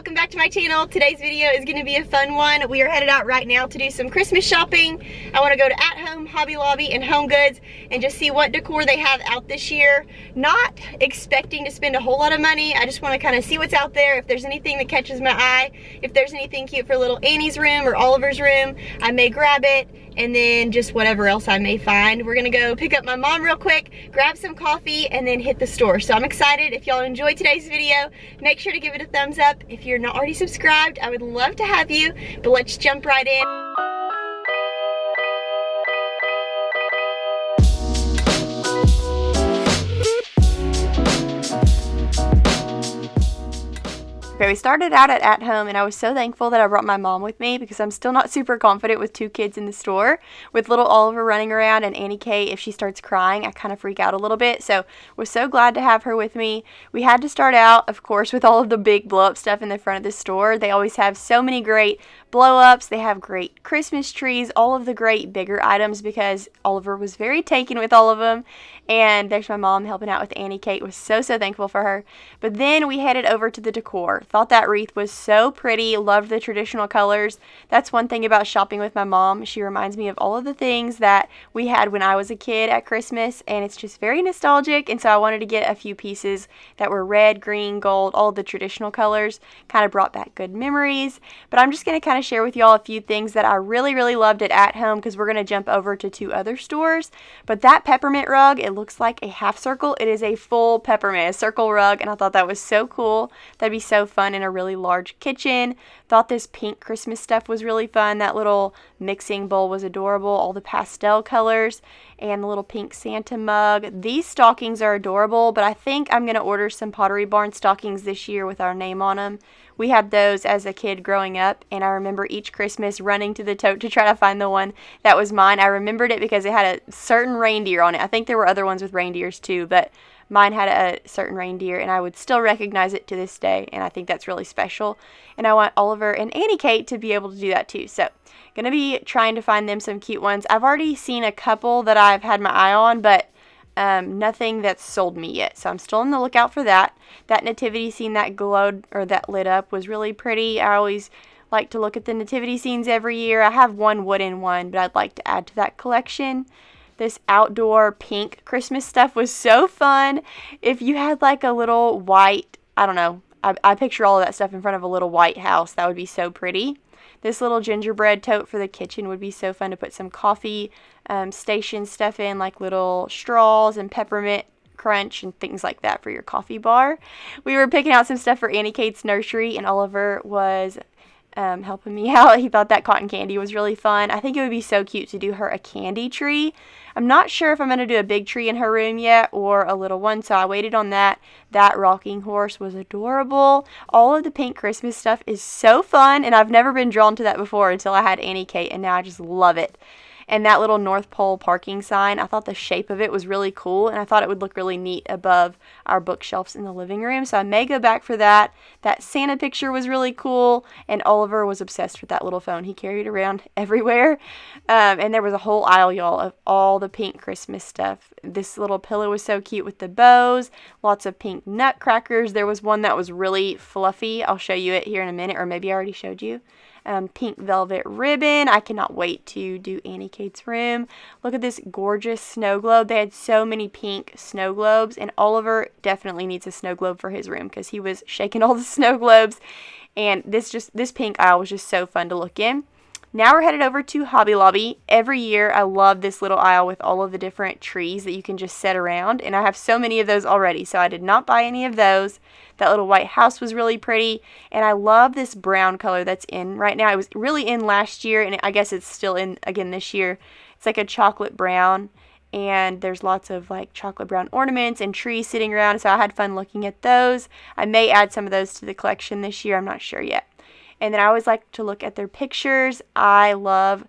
welcome back to my channel. Today's video is going to be a fun one. We are headed out right now to do some Christmas shopping. I want to go to At Home, Hobby Lobby, and Home Goods and just see what decor they have out this year. Not expecting to spend a whole lot of money. I just want to kind of see what's out there. If there's anything that catches my eye, if there's anything cute for little Annie's room or Oliver's room, I may grab it, and then just whatever else I may find. We're gonna go pick up my mom real quick, grab some coffee, and then hit the store. So I'm excited. If y'all enjoyed today's video, make sure to give it a thumbs up. If you're not already subscribed, I would love to have you, but let's jump right in. Okay, we started out at Home, and I was so thankful that I brought my mom with me because I'm still not super confident with two kids in the store. With little Oliver running around and Annie Kate, if she starts crying, I kind of freak out a little bit. So was so glad to have her with me. We had to start out, of course, with all of the big blow-up stuff in the front of the store. They always have so many great blow-ups. They have great Christmas trees, all of the great bigger items because Oliver was very taken with all of them. And there's my mom helping out with Annie Kate. Was so thankful for her. But then we headed over to the decor. Thought that wreath was so pretty. Loved the traditional colors. That's one thing about shopping with my mom. She reminds me of all of the things that we had when I was a kid at Christmas, and it's just very nostalgic. And so I wanted to get a few pieces that were red, green, gold, all of the traditional colors. Kind of brought back good memories. But I'm just going to kind of share with y'all a few things that I really loved At Home because we're going to jump over to two other stores. But that peppermint rug, it looks like a half circle. It is a full peppermint, a circle rug, and I thought that was so cool. That'd be so fun in a really large kitchen. Thought this pink Christmas stuff was really fun. That little mixing bowl was adorable. All the pastel colors and the little pink Santa mug. These stockings are adorable, but I think I'm going to order some Pottery Barn stockings this year with our name on them. We had those as a kid growing up, and I remember each Christmas running to the tote to try to find the one that was mine. I remembered it because it had a certain reindeer on it. I think there were other ones with reindeers too, but mine had a certain reindeer, and I would still recognize it to this day, and I think that's really special. And I want Oliver and Annie Kate to be able to do that too. So, going to be trying to find them some cute ones. I've already seen a couple that I've had my eye on, but nothing that's sold me yet. So I'm still on the lookout for that. That nativity scene that glowed or that lit up was really pretty. I always like to look at the nativity scenes every year. I have one wooden one, but I'd like to add to that collection. This outdoor pink Christmas stuff was so fun. If you had like a little white, I don't know, I picture all of that stuff in front of a little white house. That would be so pretty. This little gingerbread tote for the kitchen would be so fun to put some coffee station stuff in, like little straws and peppermint crunch and things like that for your coffee bar. We were picking out some stuff for Annie Kate's nursery, and Oliver was helping me out. He thought that cotton candy was really fun. I think it would be so cute to do her a candy tree. I'm not sure if I'm going to do a big tree in her room yet or a little one, so I waited on that. That rocking horse was adorable. All of the pink Christmas stuff is so fun, and I've never been drawn to that before until I had Annie Kate, and now I just love it. And that little North Pole parking sign, I thought the shape of it was really cool, and I thought it would look really neat above our bookshelves in the living room, so I may go back for that. That Santa picture was really cool, and Oliver was obsessed with that little phone. He carried it around everywhere, and there was a whole aisle, y'all, of all the pink Christmas stuff. This little pillow was so cute with the bows, lots of pink nutcrackers. There was one that was really fluffy. I'll show you it here in a minute, or maybe I already showed you. Pink velvet ribbon. I cannot wait to do Annie Kate's room. Look at this gorgeous snow globe. They had so many pink snow globes, and Oliver definitely needs a snow globe for his room because he was shaking all the snow globes, and this pink aisle was just so fun to look in. Now we're headed over to Hobby Lobby. Every year I love this little aisle with all of the different trees that you can just set around, and I have so many of those already, so I did not buy any of those. That little white house was really pretty, and I love this brown color that's in right now. It was really in last year, and I guess it's still in again this year. It's like a chocolate brown, and there's lots of like chocolate brown ornaments and trees sitting around, so I had fun looking at those. I may add some of those to the collection this year. I'm not sure yet. And then I always like to look at their pictures. I love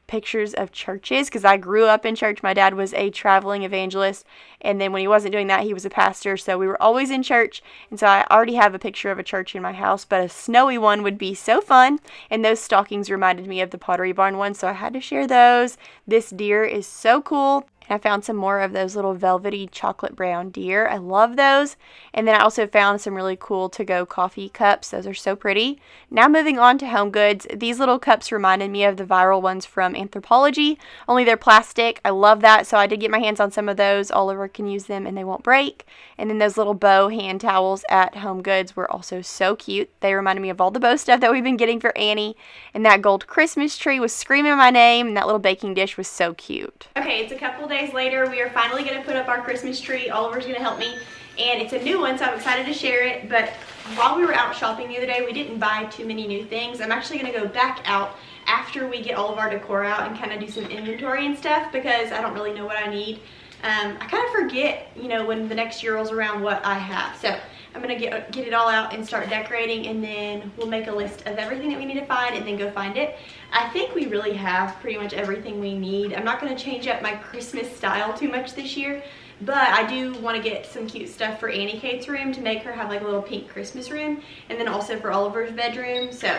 pictures of churches because I grew up in church. My dad was a traveling evangelist, and then when he wasn't doing that, he was a pastor, so we were always in church, and so I already have a picture of a church in my house, but a snowy one would be so fun, and those stockings reminded me of the Pottery Barn one, so I had to share those. This deer is so cool. And I found some more of those little velvety chocolate brown deer. I love those. And then I also found some really cool to-go coffee cups. Those are so pretty. Now moving on to Home Goods. These little cups reminded me of the viral ones from Anthropologie, only they're plastic. I love that, so I did get my hands on some of those. Oliver can use them and they won't break. And then those little bow hand towels at Home Goods were also so cute. They reminded me of all the bow stuff that we've been getting for Annie. And that gold Christmas tree was screaming my name, and that little baking dish was so cute. Okay, it's a couple days later. We are finally going to put up our Christmas tree. Oliver's going to help me. And it's a new one, so I'm excited to share it. But while we were out shopping the other day, we didn't buy too many new things. I'm actually going to go back out after we get all of our decor out and kind of do some inventory and stuff, because I don't really know what I need. I kind of forget, you know, when the next year rolls around what I have. So I'm going to get it all out and start decorating, and then we'll make a list of everything that we need to find and then go find it. I think we really have pretty much everything we need. I'm not going to change up my Christmas style too much this year, but I do want to get some cute stuff for Annie Kate's room to make her have like a little pink Christmas room, and then also for Oliver's bedroom. So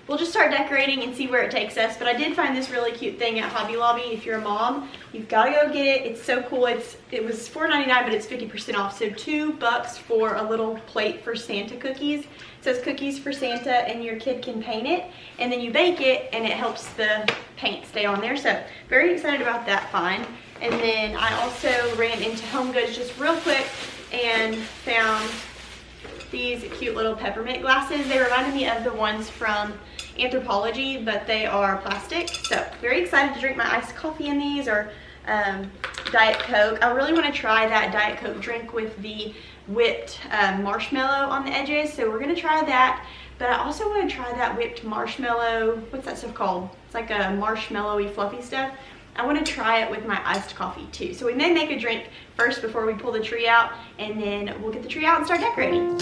we'll just start decorating and see where it takes us. But I did find this really cute thing at Hobby Lobby. If you're a mom, you've got to go get it. It's so cool. It was $4.99, but it's 50% off. So $2 for a little plate for Santa cookies. It says cookies for Santa, and your kid can paint it. And then you bake it, and it helps the paint stay on there. So very excited about that find. And then I also ran into Home Goods just real quick and found these cute little peppermint glasses. They reminded me of the ones from Anthropologie, but they are plastic. So very excited to drink my iced coffee in these, or Diet Coke. I really want to try that Diet Coke drink with the whipped marshmallow on the edges, so we're going to try that. But I also want to try that whipped marshmallow, what's that stuff called? It's like a marshmallowy fluffy stuff. I want to try it with my iced coffee too. So we may make a drink first before we pull the tree out, and then we'll get the tree out and start decorating.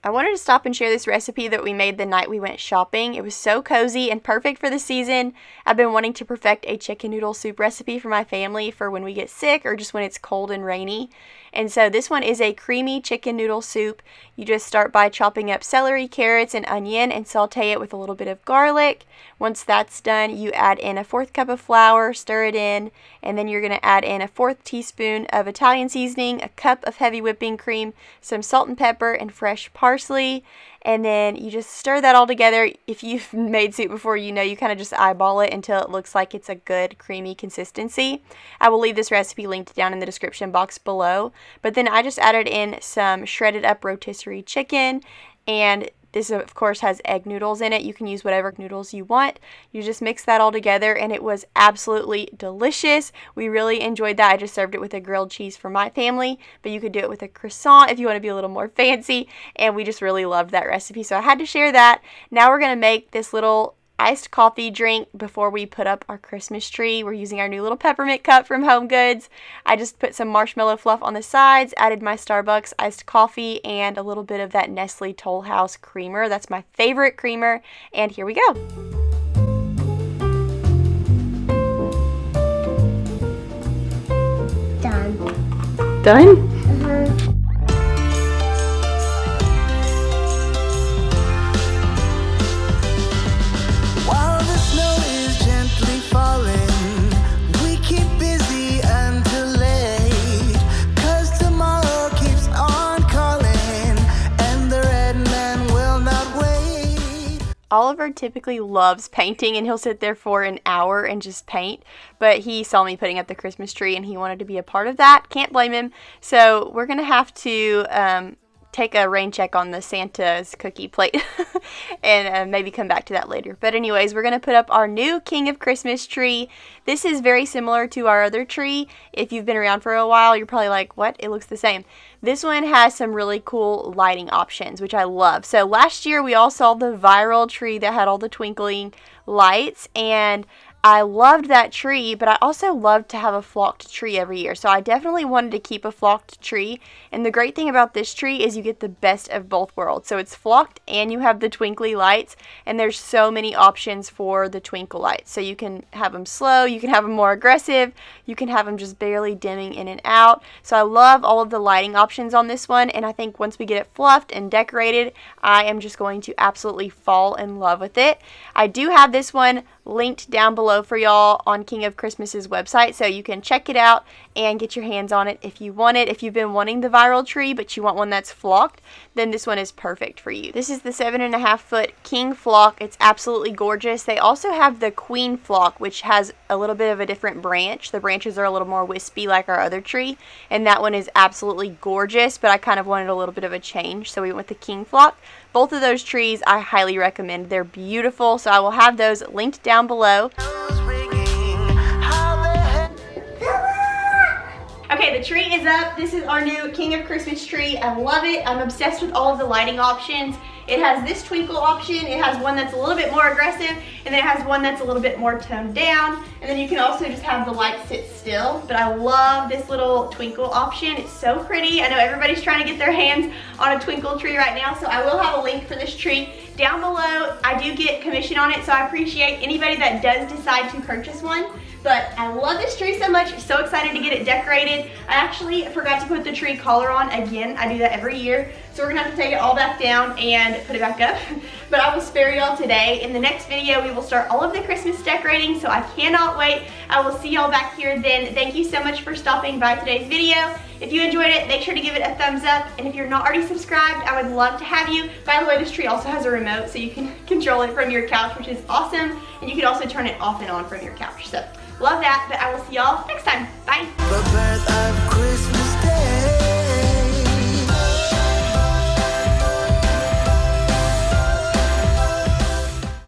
I wanted to stop and share this recipe that we made the night we went shopping. It was so cozy and perfect for the season. I've been wanting to perfect a chicken noodle soup recipe for my family for when we get sick or just when it's cold and rainy. And so this one is a creamy chicken noodle soup. You just start by chopping up celery, carrots, and onion and saute it with a little bit of garlic. Once that's done, you add in a 1/4 cup of flour, stir it in, and then you're going to add in a 1/4 teaspoon of Italian seasoning, a cup of heavy whipping cream, some salt and pepper, and fresh parsley. And then you just stir that all together. If you've made soup before, you know you kind of just eyeball it until it looks like it's a good creamy consistency. I will leave this recipe linked down in the description box below. But then I just added in some shredded up rotisserie chicken, and this of course has egg noodles in it. You can use whatever noodles you want. You just mix that all together, and it was absolutely delicious. We really enjoyed that. I just served it with a grilled cheese for my family, but you could do it with a croissant if you want to be a little more fancy, and we just really loved that recipe, so I had to share that. Now we're going to make this little iced coffee drink before we put up our Christmas tree. We're using our new little peppermint cup from Home Goods. I just put some marshmallow fluff on the sides, added my Starbucks iced coffee, and a little bit of that Nestle Toll House creamer. That's my favorite creamer, and here we go. Done. Done? Oliver typically loves painting, and he'll sit there for an hour and just paint, but he saw me putting up the Christmas tree and he wanted to be a part of that. Can't blame him. So we're going to have to take a rain check on the Santa's cookie plate and maybe come back to that later. But anyways, we're going to put up our new King of Christmas tree. This is very similar to our other tree. If you've been around for a while, you're probably like, what? It looks the same. This one has some really cool lighting options, which I love. So last year we all saw the viral tree that had all the twinkling lights, and I loved that tree, but I also loved to have a flocked tree every year. So I definitely wanted to keep a flocked tree. And the great thing about this tree is you get the best of both worlds. So it's flocked and you have the twinkly lights, and there's so many options for the twinkle lights. So you can have them slow, you can have them more aggressive, you can have them just barely dimming in and out. So I love all of the lighting options on this one, and I think once we get it fluffed and decorated, I am just going to absolutely fall in love with it. I do have this one linked down below for y'all on King of Christmas's website, so you can check it out and get your hands on it if you want it. If you've been wanting the viral tree but you want one that's flocked, then this one is perfect for you. This is the 7.5 foot king flock. It's absolutely gorgeous. They also have the queen flock, which has a little bit of a different branch. The branches are a little more wispy like our other tree, and that one is absolutely gorgeous, but I kind of wanted a little bit of a change, so we went with the king flock. Both of those trees I highly recommend. They're beautiful, so I will have those linked down below. Okay, the tree is up. This is our new King of Christmas tree. I love it. I'm obsessed with all of the lighting options. It has this twinkle option. It has one that's a little bit more aggressive, and then it has one that's a little bit more toned down. And then you can also just have the light sit still. But I love this little twinkle option. It's so pretty. I know everybody's trying to get their hands on a twinkle tree right now, so I will have a link for this tree down below. I do get commission on it, so I appreciate anybody that does decide to purchase one. But I love this tree so much. So excited to get it decorated. I actually forgot to put the tree collar on again. I do that every year. So we're gonna have to take it all back down and put it back up. But I will spare y'all today. In the next video, we will start all of the Christmas decorating, so I cannot wait. I will see y'all back here then. Thank you so much for stopping by today's video. If you enjoyed it, make sure to give it a thumbs up. And if you're not already subscribed, I would love to have you. By the way, this tree also has a remote, so you can control it from your couch, which is awesome. And you can also turn it off and on from your couch. So love that, but I will see y'all next time. Bye.